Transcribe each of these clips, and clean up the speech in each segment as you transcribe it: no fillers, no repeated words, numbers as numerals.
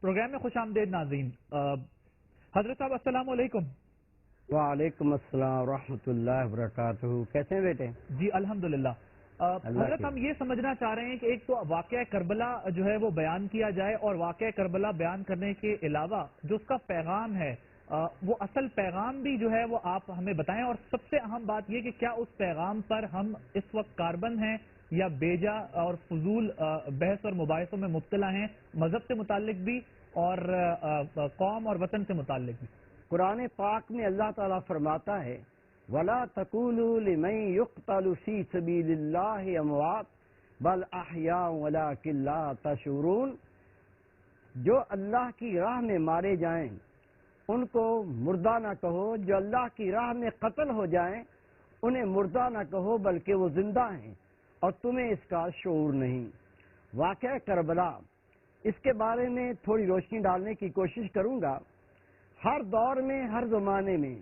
Programme میں خوش آمدید ناظرین. حضرت صاحب السلام علیکم. وعلیکم السلام ورحمۃ اللہ وبرکاتہ. کیسے ہیں بیٹے؟ جی الحمدللہ. حضرت ہم یہ سمجھنا چاہ رہے ہیں کہ ایک تو واقعہ کربلا جو ہے وہ بیان کیا جائے، اور واقعہ کربلا بیان کرنے کے علاوہ جو اس کا پیغام ہے وہ اصل پیغام بھی جو ہے وہ آپ ہمیں بتائیں. اور سب سے اہم بات یہ کہ کیا اس پیغام پر ہم اس وقت کاربن ہیں یا بیجا اور فضول بحث اور مباحثوں میں مبتلا ہیں، مذہب سے متعلق بھی اور قوم اور وطن سے متعلق بھی. قرآن پاک میں اللہ تعالیٰ فرماتا ہے وَلَا تَقُولُوا لِمَن يُقْتَلُ فِي سَبِيلِ اللَّهِ أَمْوَاتٌ بَلْ أَحْيَاءٌ وَلَٰكِن لَّا تَشْعُرُونَ. جو اللہ کی راہ میں مارے جائیں ان کو مردہ نہ کہو، جو اللہ کی راہ میں قتل ہو جائیں انہیں مردہ نہ کہو بلکہ وہ زندہ ہیں اور تمہیں اس کا شعور نہیں. واقعہ کربلا، اس کے بارے میں تھوڑی روشنی ڈالنے کی کوشش کروں گا. ہر دور میں، ہر زمانے میں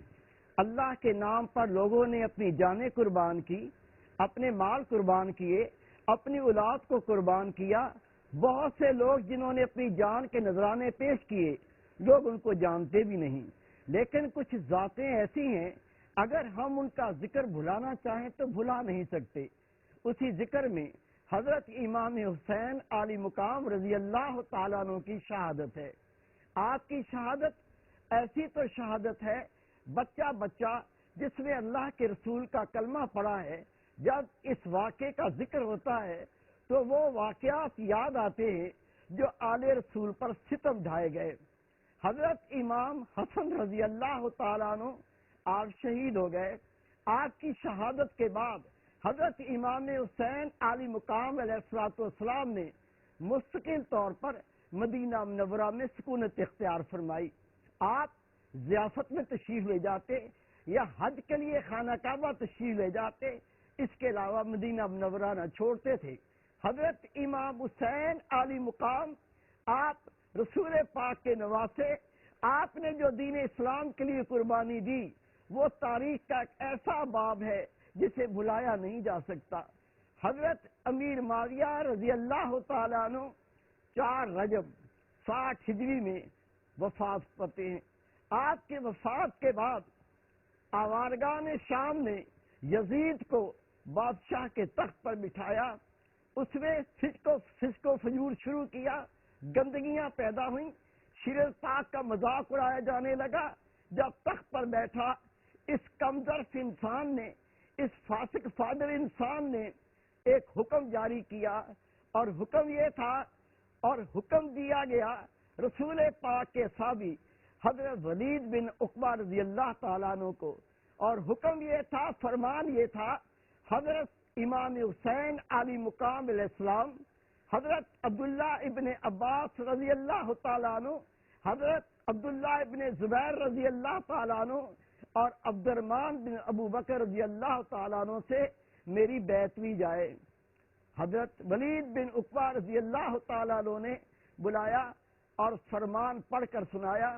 اللہ کے نام پر لوگوں نے اپنی جانیں قربان کی، اپنے مال قربان کیے، اپنی اولاد کو قربان کیا. بہت سے لوگ جنہوں نے اپنی جان کے نذرانے پیش کیے، لوگ ان کو جانتے بھی نہیں. لیکن کچھ ذاتیں ایسی ہیں اگر ہم ان کا ذکر بھلانا چاہیں تو بھلا نہیں سکتے. اسی ذکر میں حضرت امام حسین عالی مقام رضی اللہ تعالیٰ عنہ کی شہادت ہے. آپ کی شہادت ایسی تو شہادت ہے بچہ بچہ جس نے اللہ کے رسول کا کلمہ پڑھا ہے، جب اس واقعے کا ذکر ہوتا ہے تو وہ واقعات یاد آتے ہیں جو آل رسول پر ستم ڈھائے گئے. حضرت امام حسن رضی اللہ تعالیٰ عنہ آپ شہید ہو گئے. آپ کی شہادت کے بعد حضرت امام حسین عالی مقام علیہ الصلوۃ والسلام نے مستقل طور پر مدینہ منورہ میں سکونت اختیار فرمائی. آپ ضیافت میں تشریف لے جاتے یا حج کے لیے خانہ کعبہ تشریف لے جاتے، اس کے علاوہ مدینہ منورہ نہ چھوڑتے تھے. حضرت امام حسین عالی مقام آپ رسول پاک کے نواسے، آپ نے جو دین اسلام کے لیے قربانی دی وہ تاریخ کا ایک ایسا باب ہے جسے بھلایا نہیں جا سکتا. حضرت امیر معاویہ رضی اللہ تعالیٰ عنہ 4 رجب 60 ہجری میں وفات پاتے ہیں. آپ کے وفات کے بعد آوارگان شام نے یزید کو بادشاہ کے تخت پر بٹھایا. اس میں فسق و فجور شروع کیا، گندگیاں پیدا ہوئیں، شرع پاک کا مذاق اڑایا جانے لگا. جب تخت پر بیٹھا اس کمزور انسان نے، اس فاسق فاجر انسان نے ایک حکم جاری کیا، اور حکم یہ تھا اور حکم دیا گیا رسول پاک کے صحابی حضرت ولید بن عقبہ رضی اللہ تعالیٰ عنہ کو، اور حکم یہ تھا، فرمان یہ تھا حضرت امام حسین عالی مقام علیہ السلام، حضرت عبداللہ ابن عباس رضی اللہ تعالیٰ عنہ، حضرت عبداللہ ابن زبیر رضی اللہ تعالیٰ عنہ اور عبد الرحمن بن ابو بکر رضی اللہ تعالیٰ عنہ سے میری بیعت لی جائے. حضرت ولید بن عقبہ رضی اللہ تعالیٰ عنہ نے بلایا اور فرمان پڑھ کر سنایا.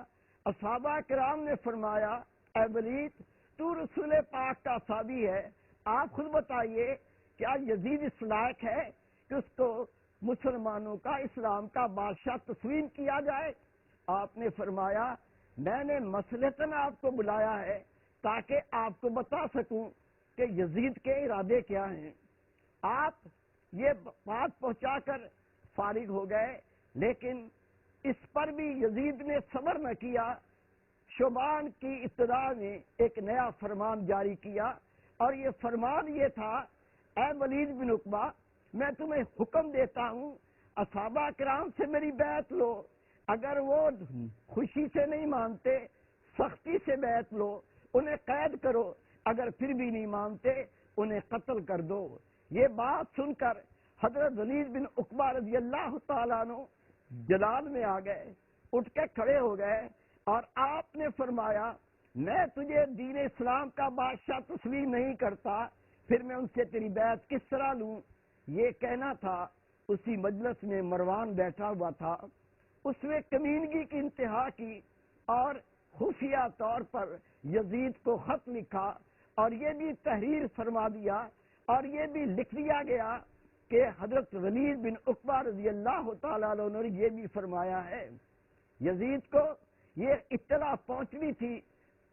صحابہ کرام نے فرمایا اے ولید تو رسول پاک کا صحابی ہے، آپ خود بتائیے کیا یزید اس لائق ہے کہ اس کو مسلمانوں کا، اسلام کا بادشاہ تسلیم کیا جائے؟ آپ نے فرمایا میں نے مصلحتاً آپ کو بلایا ہے تاکہ آپ کو بتا سکوں کہ یزید کے ارادے کیا ہیں. آپ یہ بات پہنچا کر فارغ ہو گئے، لیکن اس پر بھی یزید نے صبر نہ کیا. شعبان کی ابتدا میں ایک نیا فرمان جاری کیا، اور یہ فرمان یہ تھا اے ولید بن عقبہ میں تمہیں حکم دیتا ہوں اصحابہ کرام سے میری بیعت لو. اگر وہ خوشی سے نہیں مانتے سختی سے بیعت لو، انہیں قید کرو، اگر پھر بھی نہیں مانتے انہیں قتل کر دو. یہ بات سن کر حضرت ولید بن عقبہ رضی اللہ تعالیٰ عنہ جلال میں آ گئے، اٹھ کے کھڑے ہو گئے، اور آپ نے فرمایا میں تجھے دین اسلام کا بادشاہ تسلیم نہیں کرتا، پھر میں ان سے تیری بیعت کس طرح لوں؟ یہ کہنا تھا. اسی مجلس میں مروان بیٹھا ہوا تھا، اس نے کمینگی کی انتہا کی اور خفیہ طور پر یزید کو خط لکھا، اور یہ بھی تحریر فرما دیا، اور یہ بھی لکھ دیا گیا کہ حضرت ولید بن عقبہ رضی اللہ تعالیٰ عنہ نے یہ بھی فرمایا ہے یزید کو یہ اطلاع پہنچنی تھی،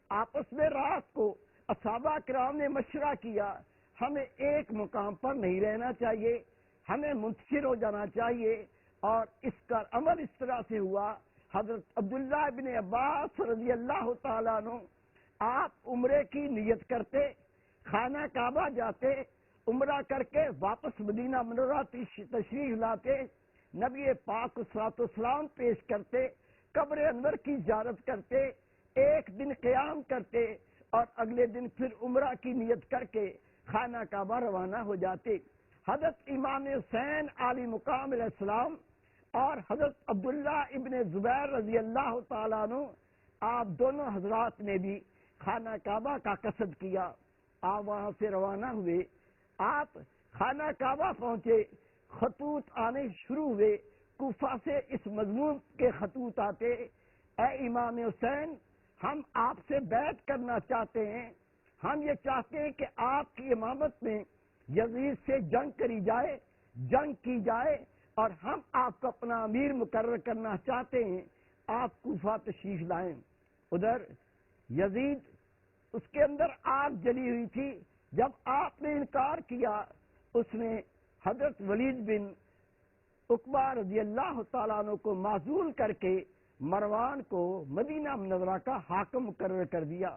آپس میں رات کو صحابہ کرام نے مشورہ کیا، ہمیں ایک مقام پر نہیں رہنا چاہیے، ہمیں منتشر ہو جانا چاہیے، اور اس کا عمل اس طرح سے ہوا۔ حضرت عبداللہ ابن عباس رضی اللہ تعالیٰ عنہ آپ عمرے کی نیت کرتے، خانہ کعبہ جاتے، عمرہ کر کے واپس مدینہ منورہ تشریف لاتے، نبی پاک صلوات والسلام پیش کرتے، قبر انور کی زیارت کرتے، ایک دن قیام کرتے، اور اگلے دن پھر عمرہ کی نیت کر کے خانہ کعبہ روانہ ہو جاتے۔ حضرت امام حسین عالی مقام علیہ السلام اور حضرت عبداللہ ابن زبیر رضی اللہ تعالیٰ عنہ، آپ دونوں حضرات نے بھی خانہ کعبہ کا قصد کیا۔ آپ وہاں سے روانہ ہوئے، آپ خانہ کعبہ پہنچے، خطوط آنے شروع ہوئے، کوفہ سے اس مضمون کے خطوط آتے، اے امام حسین، ہم آپ سے بیعت کرنا چاہتے ہیں، ہم یہ چاہتے ہیں کہ آپ کی امامت میں یزید سے جنگ کری جائے، جنگ کی جائے، اور ہم آپ کو اپنا امیر مقرر کرنا چاہتے ہیں، آپ کوفہ تشریف لائیں۔ ادھر یزید، اس کے اندر آگ جلی ہوئی تھی، جب آپ نے انکار کیا، اس نے حضرت ولید بن عقبہ رضی اللہ تعالیٰ عنہ کو معزول کر کے مروان کو مدینہ منورہ کا حاکم مقرر کر دیا۔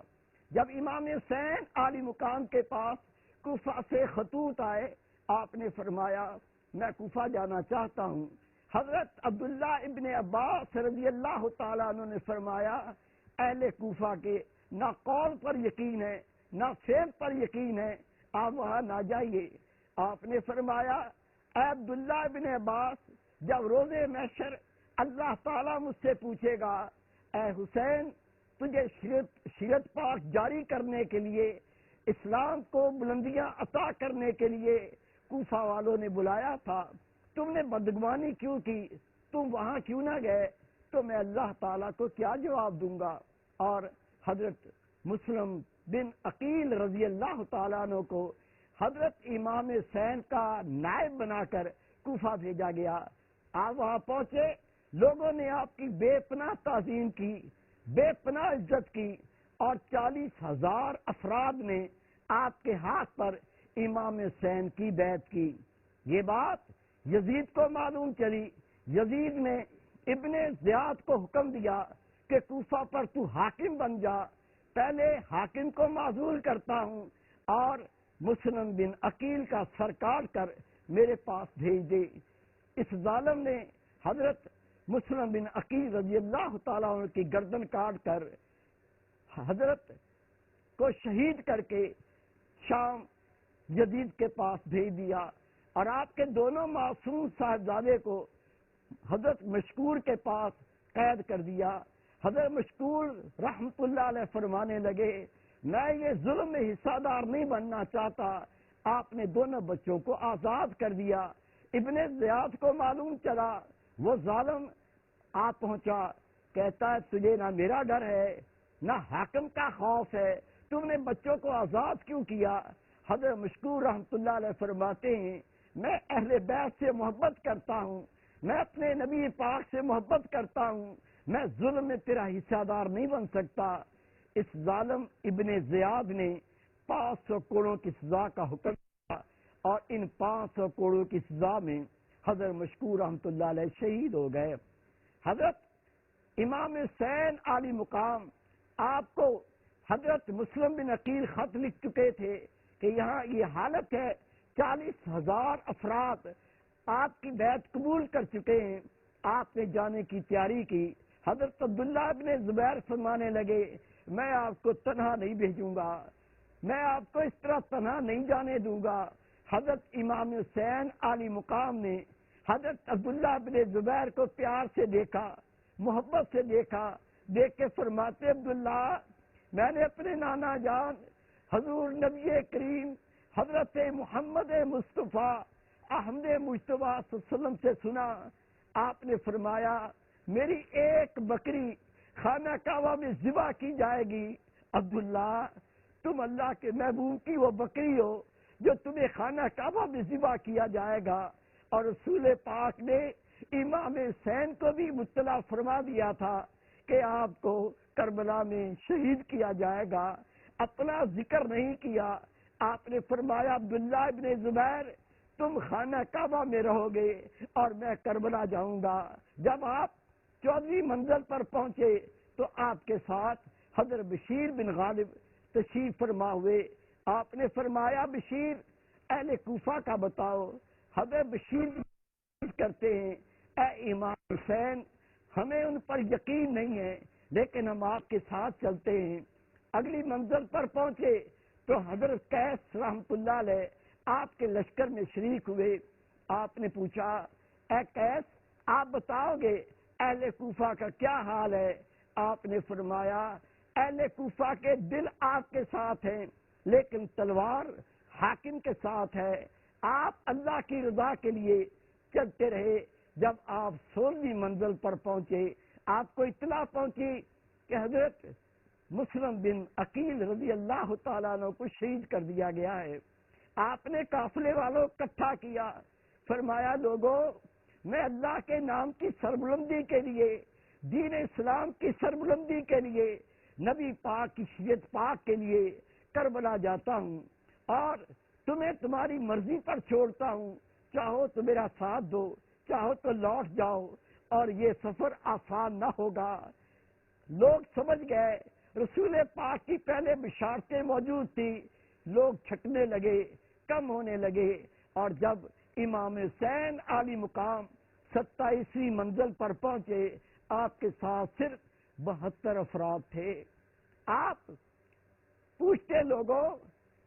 جب امام حسین عالی مقام کے پاس کوفہ سے خطوط آئے، آپ نے فرمایا میں کوفہ جانا چاہتا ہوں۔ حضرت عبداللہ ابن عباس رضی اللہ تعالیٰ عنہ نے فرمایا اہل کوفہ کے نہ قول پر یقین ہے نہ فعل پر یقین ہے، آپ وہاں نہ جائیے۔ آپ نے فرمایا اے عبداللہ ابن عباس، جب روز محشر اللہ تعالیٰ مجھ سے پوچھے گا اے حسین، تجھے شریعت پاک جاری کرنے کے لیے، اسلام کو بلندیاں عطا کرنے کے لیے کوفہ والوں نے بلایا تھا، تم نے بدگمانی کیوں کی، تم وہاں کیوں نہ گئے، تو میں اللہ تعالیٰ کو کیا جواب دوں گا؟ اور حضرت مسلم بن عقیل رضی اللہ تعالیٰ عنہ کو حضرت امام حسین کا نائب بنا کر کوفہ بھیجا گیا۔ آپ وہاں پہنچے، لوگوں نے آپ کی بے پناہ تعظیم کی، بے پناہ عزت کی، اور 40,000 افراد نے آپ کے ہاتھ پر امام حسین کی بیعت کی۔ یہ بات یزید کو معلوم چلی، یزید نے ابن زیاد کو حکم دیا کہ کوفہ پر تو حاکم بن جا، پہلے حاکم کو معزول کرتا ہوں اور مسلم بن عقیل کا سر کاٹ کر میرے پاس بھیج دے۔ اس ظالم نے حضرت مسلم بن عقیل رضی اللہ تعالیٰ عنہ کی گردن کاٹ کر حضرت کو شہید کر کے شام یزید کے پاس بھیج دیا، اور آپ کے دونوں معصوم صاحبزادے کو حضرت مشکور کے پاس قید کر دیا۔ حضرت مشکور رحمت اللہ علیہ فرمانے لگے میں یہ ظلم میں حصہ دار نہیں بننا چاہتا۔ آپ نے دونوں بچوں کو آزاد کر دیا۔ ابن زیاد کو معلوم چلا، وہ ظالم آپ پہنچا، کہتا ہے تجھے نہ میرا ڈر ہے نہ حاکم کا خوف ہے، تم نے بچوں کو آزاد کیوں کیا؟ حضرت مشکور رحمت اللہ علیہ فرماتے ہیں میں اہل بیت سے محبت کرتا ہوں، میں اپنے نبی پاک سے محبت کرتا ہوں، میں ظلم میں تیرا حصہ دار نہیں بن سکتا۔ اس ظالم ابن زیاد نے 500 کوڑوں کی سزا کا حکم دیا، اور ان 500 کوڑوں کی سزا میں حضرت مشکور رحمت اللہ علیہ شہید ہو گئے۔ حضرت امام حسین عالی مقام آپ کو حضرت مسلم بن عقیل خط لکھ چکے تھے کہ یہاں یہ حالت ہے، 40,000 افراد آپ کی بیعت قبول کر چکے ہیں، آپ نے جانے کی تیاری کی۔ حضرت عبداللہ ابن زبیر فرمانے لگے میں آپ کو تنہا نہیں بھیجوں گا، میں آپ کو اس طرح تنہا نہیں جانے دوں گا۔ حضرت امام حسین عالی مقام نے حضرت عبداللہ ابن زبیر کو پیار سے دیکھا، محبت سے دیکھا، دیکھ کے فرماتے عبداللہ میں نے اپنے نانا جان حضور نبی کریم حضرت محمد مصطفیٰ احمد مجتبیٰ صلی اللہ علیہ وسلم سے سنا، آپ نے فرمایا میری ایک بکری خانہ کعبہ میں ذبح کی جائے گی۔ عبداللہ تم اللہ کے محبوب کی وہ بکری ہو جو تمہیں خانہ کعبہ میں ذبح کیا جائے گا، اور رسول پاک نے امام حسین کو بھی مطلع فرما دیا تھا کہ آپ کو کربلا میں شہید کیا جائے گا، اپنا ذکر نہیں کیا۔ آپ نے فرمایا عبداللہ ابن زبیر تم خانہ کعبہ میں رہو گے اور میں کربلا جاؤں گا۔ جب آپ 14ویں منزل پر پہنچے تو آپ کے ساتھ حضرت بشیر بن غالب تشریف فرما ہوئے۔ آپ نے فرمایا بشیر اہل کوفہ کا بتاؤ۔ حضرت بشیر کرتے ہیں اے امام حسین ہمیں ان پر یقین نہیں ہے لیکن ہم آپ کے ساتھ چلتے ہیں۔ اگلی منزل پر پہنچے تو حضرت قیس رحمت اللہ علیہ آپ کے لشکر میں شریک ہوئے۔ آپ نے پوچھا اے قیس آپ بتاؤ گے اہل کوفہ کا کیا حال ہے؟ آپ نے فرمایا اہل کوفہ کے دل آپ کے ساتھ ہیں لیکن تلوار حاکم کے ساتھ ہے۔ آپ اللہ کی رضا کے لیے چلتے رہے۔ جب آپ 16ویں منزل پر پہنچے آپ کو اطلاع پہنچی کہ حضرت مسلم بن عقیل رضی اللہ تعالیٰ عنہ کو شہید کر دیا گیا ہے۔ آپ نے قافلے والوں اکٹھا کیا، فرمایا لوگوں میں اللہ کے نام کی سربلندی کے لیے، دین اسلام کی سربلندی کے لیے، نبی پاک کی شریعت پاک کے لیے کربلا جاتا ہوں اور تمہیں تمہاری مرضی پر چھوڑتا ہوں، چاہو تو میرا ساتھ دو چاہو تو لوٹ جاؤ، اور یہ سفر آسان نہ ہوگا۔ لوگ سمجھ گئے رسول پاک کی پہلے بشارتیں موجود تھی، لوگ چھٹنے لگے، کم ہونے لگے، اور جب امام حسین عالی مقام 27ویں منزل پر پہنچے آپ کے ساتھ صرف 72 افراد تھے۔ آپ پوچھتے لوگوں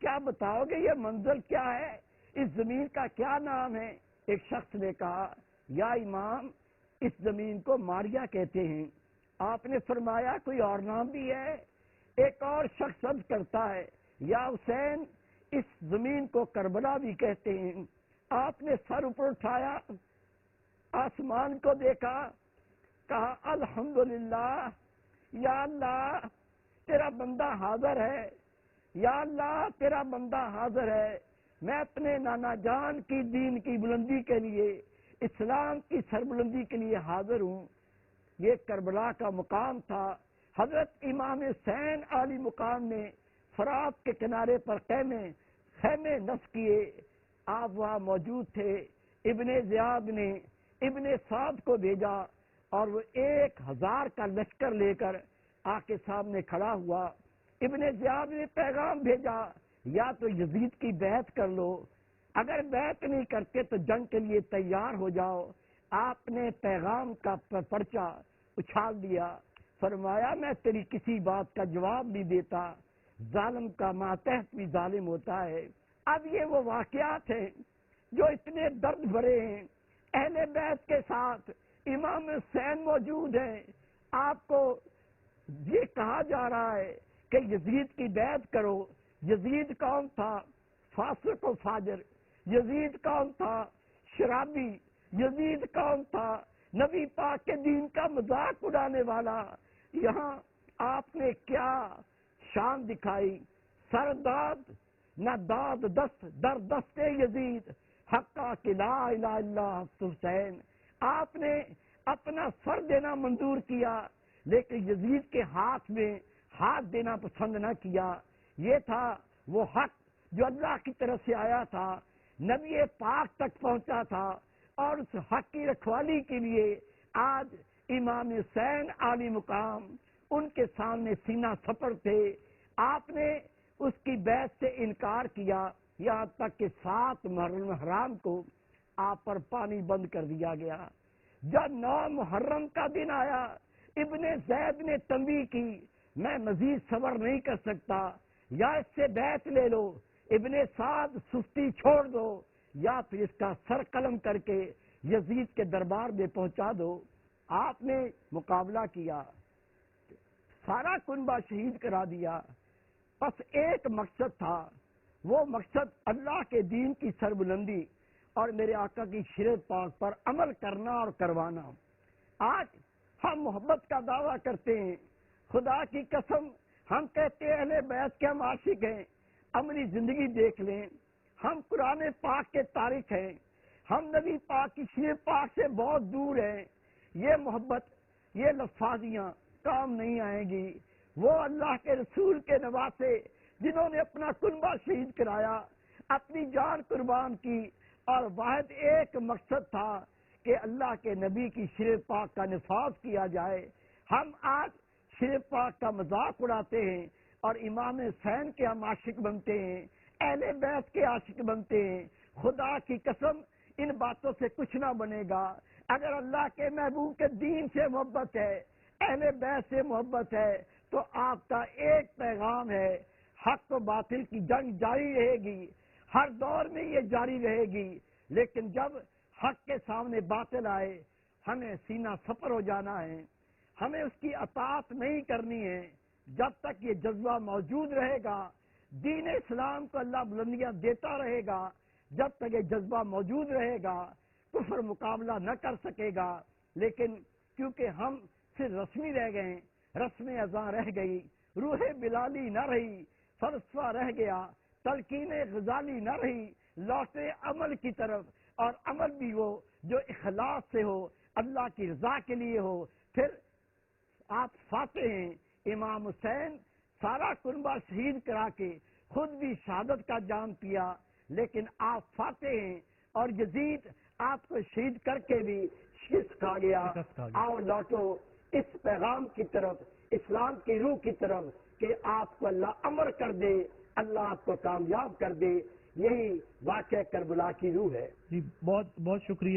کیا بتاؤ گے یہ منزل کیا ہے، اس زمین کا کیا نام ہے؟ ایک شخص نے کہا یا امام اس زمین کو ماریا کہتے ہیں۔ آپ نے فرمایا کوئی اور نام بھی ہے؟ ایک اور شخص عرض کرتا ہے یا حسین اس زمین کو کربلا بھی کہتے ہیں۔ آپ نے سر اوپر اٹھایا، آسمان کو دیکھا، کہا الحمدللہ، یا اللہ تیرا بندہ حاضر ہے، یا اللہ تیرا بندہ حاضر ہے، میں اپنے نانا جان کی دین کی بلندی کے لیے، اسلام کی سربلندی کے لیے حاضر ہوں۔ یہ کربلا کا مقام تھا۔ حضرت امام حسین عالی مقام نے فرات کے کنارے پر خیمے نصب کیے، آپ وہاں موجود تھے۔ ابن زیاد نے ابن سعد کو بھیجا اور وہ 1000 کا لشکر لے کر آپ کے سامنے کھڑا ہوا۔ ابن زیاد نے پیغام بھیجا یا تو یزید کی بیعت کر لو، اگر بیعت نہیں کرتے تو جنگ کے لیے تیار ہو جاؤ۔ آپ نے پیغام کا پرچہ اچھال دیا، فرمایا میں تیری کسی بات کا جواب نہیں دیتا، ظالم کا ماتحت بھی ظالم ہوتا ہے۔ اب یہ وہ واقعات ہیں جو اتنے درد بھرے ہیں۔ اہل بیت کے ساتھ امام حسین موجود ہیں، آپ کو یہ کہا جا رہا ہے کہ یزید کی بیعت کرو۔ یزید کون تھا؟ فاسق و فاجر۔ یزید کون تھا؟ شرابی۔ یزید کون تھا؟ نبی پاک کے دین کا مذاق اڑانے والا۔ یہاں آپ نے کیا شان دکھائی؟ سرداد نہ داد دست در دست یزید، حقا کہ لا الہ الا حسین۔ آپ نے اپنا سر دینا منظور کیا لیکن یزید کے ہاتھ میں ہاتھ دینا پسند نہ کیا۔ یہ تھا وہ حق جو اللہ کی طرف سے آیا تھا، نبی پاک تک پہنچا تھا، اور اس حق کی رکھوالی کے لیے آج امام حسین عالی مقام ان کے سامنے سینہ سپر تھے۔ آپ نے اس کی بیعت سے انکار کیا، یہاں تک کہ 7 محرم حرام کو آپ پر پانی بند کر دیا گیا۔ جب 9 محرم کا دن آیا، ابن زید نے تنبیہ کی میں مزید صبر نہیں کر سکتا، یا اس سے بیعت لے لو، ابن سعد سستی چھوڑ دو، یا پھر اس کا سر قلم کر کے یزید کے دربار میں پہنچا دو۔ آپ نے مقابلہ کیا، سارا کنبہ شہید کرا دیا، بس ایک مقصد تھا، وہ مقصد اللہ کے دین کی سربلندی اور میرے آقا کی شریعت پاک پر عمل کرنا اور کروانا۔ آج ہم محبت کا دعویٰ کرتے ہیں، خدا کی قسم ہم کہتے ہیں اہل بیت کے ہم عاشق ہیں، عملی زندگی دیکھ لیں، ہم قرآن پاک کے تارک ہیں، ہم نبی پاک کی شیر پاک سے بہت دور ہیں. یہ محبت، یہ لفاظیاں کام نہیں آئیں گی. وہ اللہ کے رسول کے نواسے جنہوں نے اپنا کنبہ شہید کرایا، اپنی جان قربان کی، اور واحد ایک مقصد تھا کہ اللہ کے نبی کی شیر پاک کا نفاذ کیا جائے. ہم آج شیر پاک کا مذاق اڑاتے ہیں اور امام حسین کے ہم عاشق بنتے ہیں، اہل بیت کے عاشق بنتے ہیں. خدا کی قسم ان باتوں سے کچھ نہ بنے گا. اگر اللہ کے محبوب کے دین سے محبت ہے، اہل بیت سے محبت ہے، تو آپ کا ایک پیغام ہے، حق و باطل کی جنگ جاری رہے گی، ہر دور میں یہ جاری رہے گی. لیکن جب حق کے سامنے باطل آئے، ہمیں سینہ سپر ہو جانا ہے، ہمیں اس کی اطاعت نہیں کرنی ہے. جب تک یہ جذبہ موجود رہے گا، دین اسلام کو اللہ بلندیاں دیتا رہے گا. جب تک یہ جذبہ موجود رہے گا، کفر مقابلہ نہ کر سکے گا. لیکن کیونکہ ہم صرف رسمی رہ گئے، رسم اذاں رہ گئی، روح بلالی نہ رہی، فلسفہ رہ گیا، تلقین غزالی نہ رہی، لوٹے عمل کی طرف، اور عمل بھی ہو جو اخلاص سے ہو، اللہ کی رضا کے لیے ہو. پھر آپ فاتح ہیں. امام حسین سارا کنبہ شہید کرا کے خود بھی شہادت کا جام پیا، لیکن آپ فاتح ہیں. اور یزید آپ کو شہید کر کے بھی شکست کھا گیا. آؤ لوٹو اس پیغام کی طرف، اسلام کی روح کی طرف، کہ آپ کو اللہ امر کر دے، اللہ آپ کو کامیاب کر دے. یہی واقعہ کربلا کی روح ہے. جی بہت بہت شکریہ.